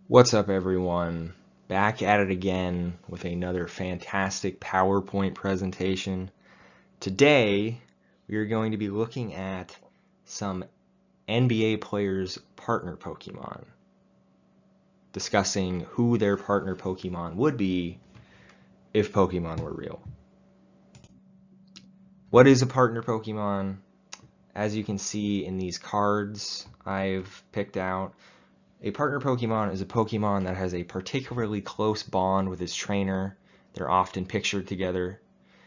What's up, everyone? Back at it again with another fantastic PowerPoint presentation. Today, we are going to be looking at some NBA players' partner Pokemon, discussing who their partner Pokemon would be if Pokemon were real. What is a partner Pokemon? As you can see in these cards I've picked out, a partner Pokemon is a Pokemon that has a particularly close bond with its trainer. They're often pictured together.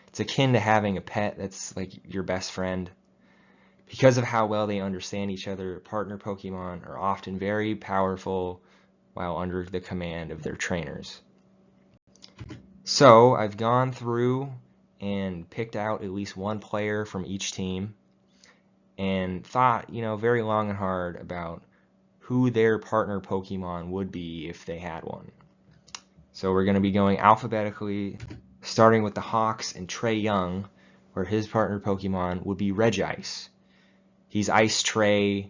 It's akin to having a pet that's like your best friend. Because of how well they understand each other, partner Pokemon are often very powerful while under the command of their trainers. So I've gone through and picked out at least one player from each team and thought, very long and hard about who their partner Pokemon would be if they had one. So we're going to be going alphabetically, starting with the Hawks and Trae Young, where his partner Pokemon would be Regice. He's Ice Trae.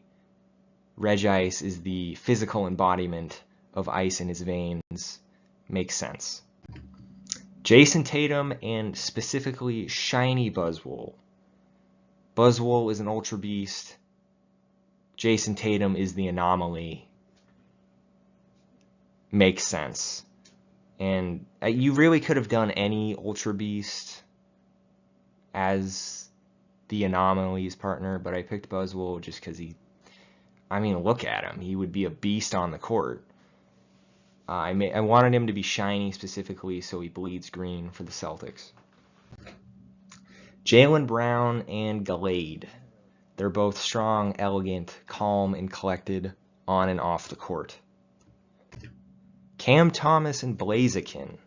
Regice is the physical embodiment of ice in his veins. Makes sense. Jason Tatum and specifically Shiny Buzzwole. Buzzwole is an Ultra Beast. Jason Tatum is the anomaly. Makes sense. And you really could have done any Ultra Beast as the anomaly's partner, but I picked Buzzwole just because look at him. He would be a beast on the court. I wanted him to be shiny specifically so he bleeds green for the Celtics. Jaylen Brown and Gallade. They're both strong, elegant, calm, and collected on and off the court. Cam Thomas and Blaziken.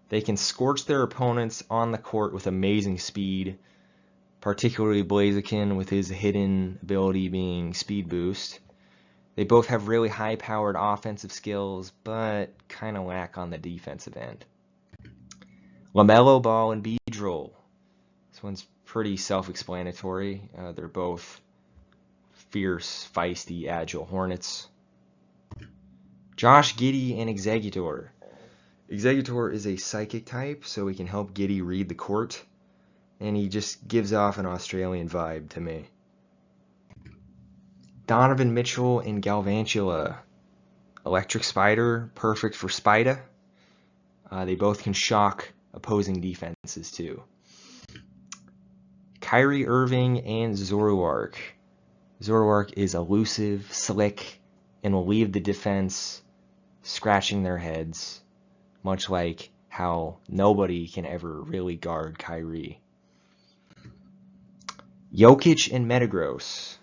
They can scorch their opponents on the court with amazing speed, particularly Blaziken with his hidden ability being Speed Boost. They both have really high-powered offensive skills, but kind of lack on the defensive end. LaMelo Ball and Beedrill. This one's pretty self-explanatory. They're both fierce, feisty, agile Hornets. Josh Giddey and Exeggutor. Exeggutor is a psychic type, so he can help Giddey read the court, and he just gives off an Australian vibe to me. Donovan Mitchell and Galvantula. Electric Spider, perfect for Spida. They both can shock opposing defenses too. Kyrie Irving and Zoroark. Zoroark is elusive, slick, and will leave the defense scratching their heads, much like how nobody can ever really guard Kyrie. Jokic and Metagross.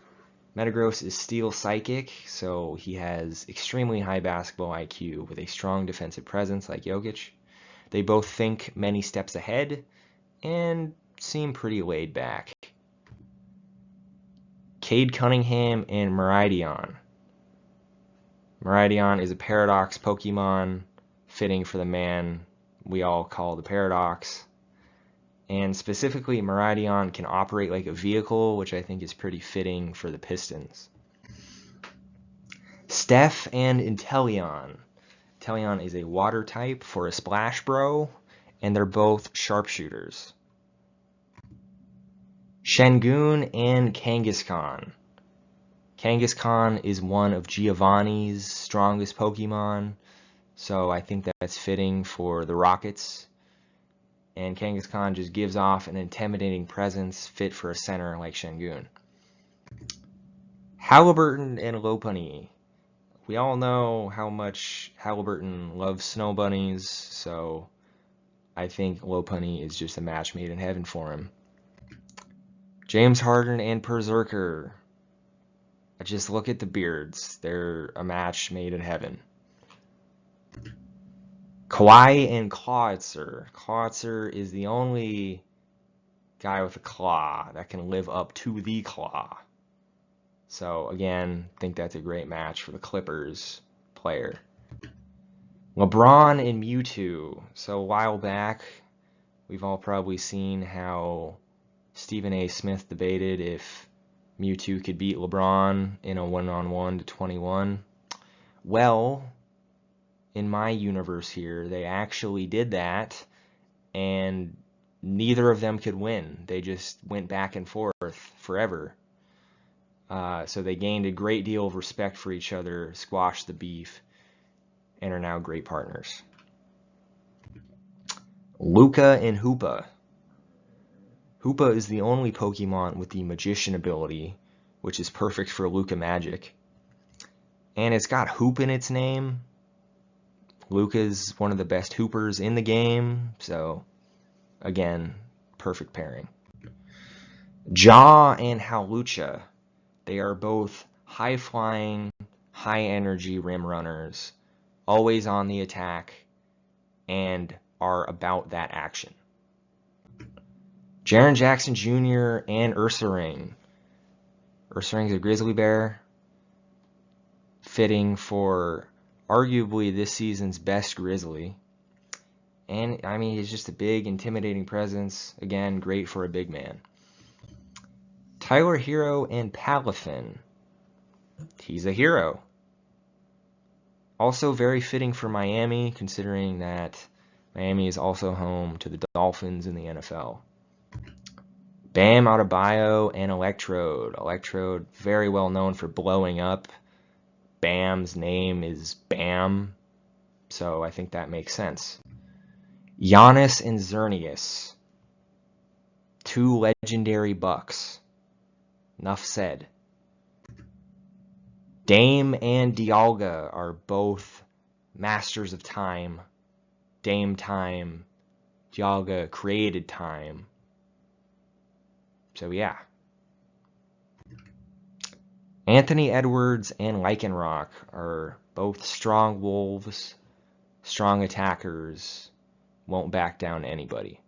Metagross is Steel Psychic, so he has extremely high basketball IQ with a strong defensive presence like Jokic. They both think many steps ahead and seem pretty laid back. Cade Cunningham and Miraidon. Miraidon is a Paradox Pokemon, fitting for the man we all call the Paradox. And specifically, Miraidon can operate like a vehicle, which I think is pretty fitting for the Pistons. Steph and Inteleon. Inteleon is a water type for a Splash Bro, and they're both sharpshooters. Shengun and Kangaskhan. Kangaskhan is one of Giovanni's strongest Pokemon, so I think that's fitting for the Rockets. And Kangaskhan just gives off an intimidating presence fit for a center like Shengun. Halliburton and Lopunny. We all know how much Halliburton loves snow bunnies, so I think Lopunny is just a match made in heaven for him. James Harden and Berserker. Just look at the beards. They're a match made in heaven. Kawhi and Clawitzer. Clawitzer is the only guy with a claw that can live up to the claw. So again, I think that's a great match for the Clippers player. LeBron and Mewtwo. So a while back, we've all probably seen how Stephen A. Smith debated if Mewtwo could beat LeBron in a 1-on-1 to 21. Well, in my universe here, they actually did that, and neither of them could win. They just went back and forth forever. So they gained a great deal of respect for each other, squashed the beef, and are now great partners. Luca and Hoopa. Hoopa is the only Pokemon with the Magician ability, which is perfect for Luca Magic. And it's got Hoop in its name. Luca's one of the best Hoopers in the game, so again, perfect pairing. Jaw and Hawlucha. They are both high-flying, high-energy rim runners, always on the attack, and are about that action. Jaren Jackson Jr. and Ursaring. Ursaring's a grizzly bear, fitting for arguably this season's best grizzly. And, I mean, he's just a big, intimidating presence. Again, great for a big man. Tyler Hero and Palafin. He's a hero. Also very fitting for Miami, considering that Miami is also home to the Dolphins in the NFL. Bam Adebayo and Electrode. Electrode, very well known for blowing up. Bam's name is Bam, so I think that makes sense. Giannis and Xerneas. Two legendary bucks. Enough said. Dame and Dialga are both masters of time. Dame time. Dialga created time. So yeah. Anthony Edwards and Lycanroc are both strong wolves, strong attackers, won't back down to anybody.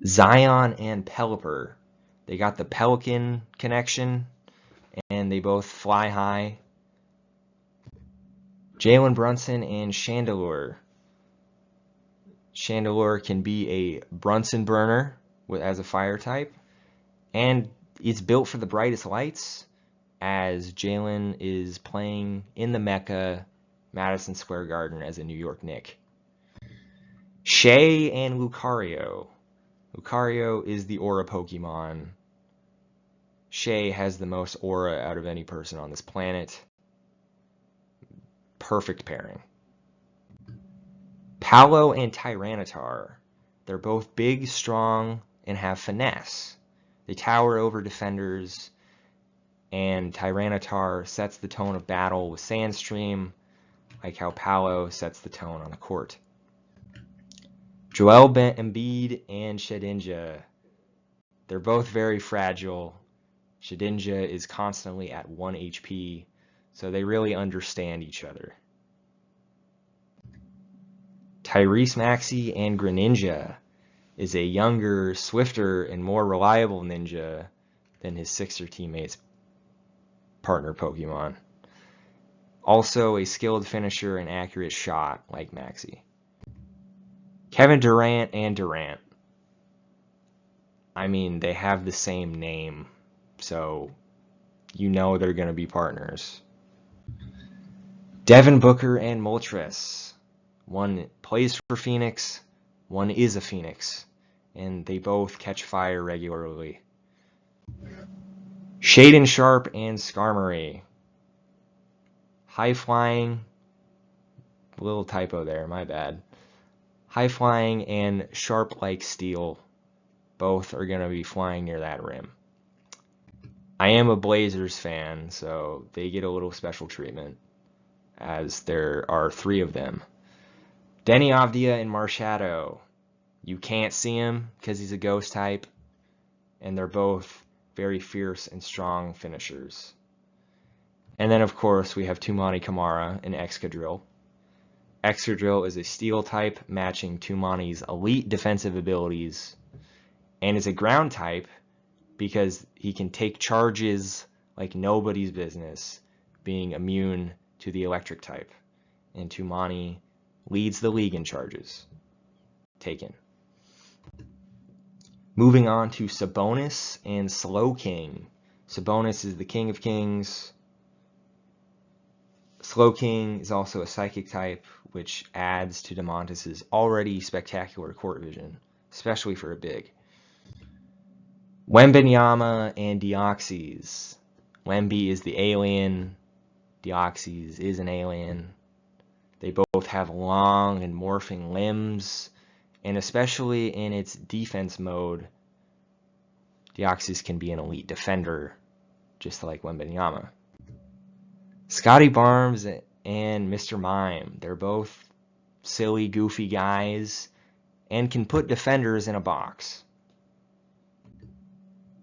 Zion and Pelipper. They got the Pelican connection, and they both fly high. Jalen Brunson and Chandelure. Chandelure can be a Brunson burner as a fire type, and it's built for the brightest lights, as Jalen is playing in the Mecca, Madison Square Garden, as a New York Knick. Shay and Lucario. Lucario is the aura Pokemon. Shay has the most aura out of any person on this planet. Perfect pairing. Paolo and Tyranitar. They're both big, strong, and have finesse. They tower over defenders, and Tyranitar sets the tone of battle with Sandstream, like how Paolo sets the tone on the court. Joel Embiid and Shedinja. They're both very fragile. Shedinja is constantly at 1 HP, so they really understand each other. Tyrese Maxey and Greninja is a younger, swifter, and more reliable ninja than his Sixer teammates' partner Pokemon. Also a skilled finisher and accurate shot like Maxey. Kevin Durant and Durant. I mean, they have the same name, so you know they're going to be partners. Devin Booker and Moltres. One plays for Phoenix, one is a Phoenix, and they both catch fire regularly. Shaden Sharp and Skarmory. High flying, little typo there, my bad. High flying and sharp like steel. Both are going to be flying near that rim. I am a Blazers fan, so they get a little special treatment, as there are 3 of them. Denny Avdia and Marshadow. You can't see him because he's a ghost type, and they're both very fierce and strong finishers. And then, of course, we have Tumani Kamara and Excadrill. Excadrill is a steel type, matching Tumani's elite defensive abilities, and is a ground type because he can take charges like nobody's business, being immune to the electric type. And Tumani leads the league in charges taken. Moving on to Sabonis and Slowking. Sabonis is the king of kings. Slowking is also a psychic type, which adds to Demontis' already spectacular court vision, especially for a big. Wembenyama and Deoxys. Wemby is the alien, Deoxys is an alien. They both have long and morphing limbs, and especially in its defense mode, Deoxys can be an elite defender, just like Wembenyama. Scotty Barnes and Mr. Mime, they're both silly, goofy guys and can put defenders in a box.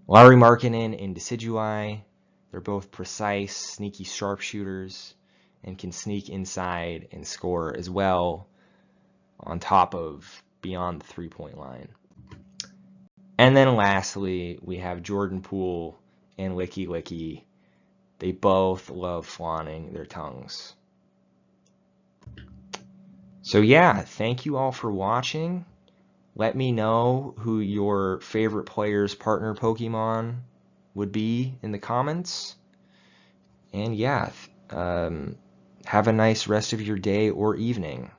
Larry Markkinen and Decidui, they're both precise, sneaky sharpshooters and can sneak inside and score as well, on top of beyond the three-point line. And then lastly, we have Jordan Poole and Licky Licky. They both love flaunting their tongues. So yeah, thank you all for watching. Let me know who your favorite player's partner Pokemon would be in the comments. And yeah, have a nice rest of your day or evening.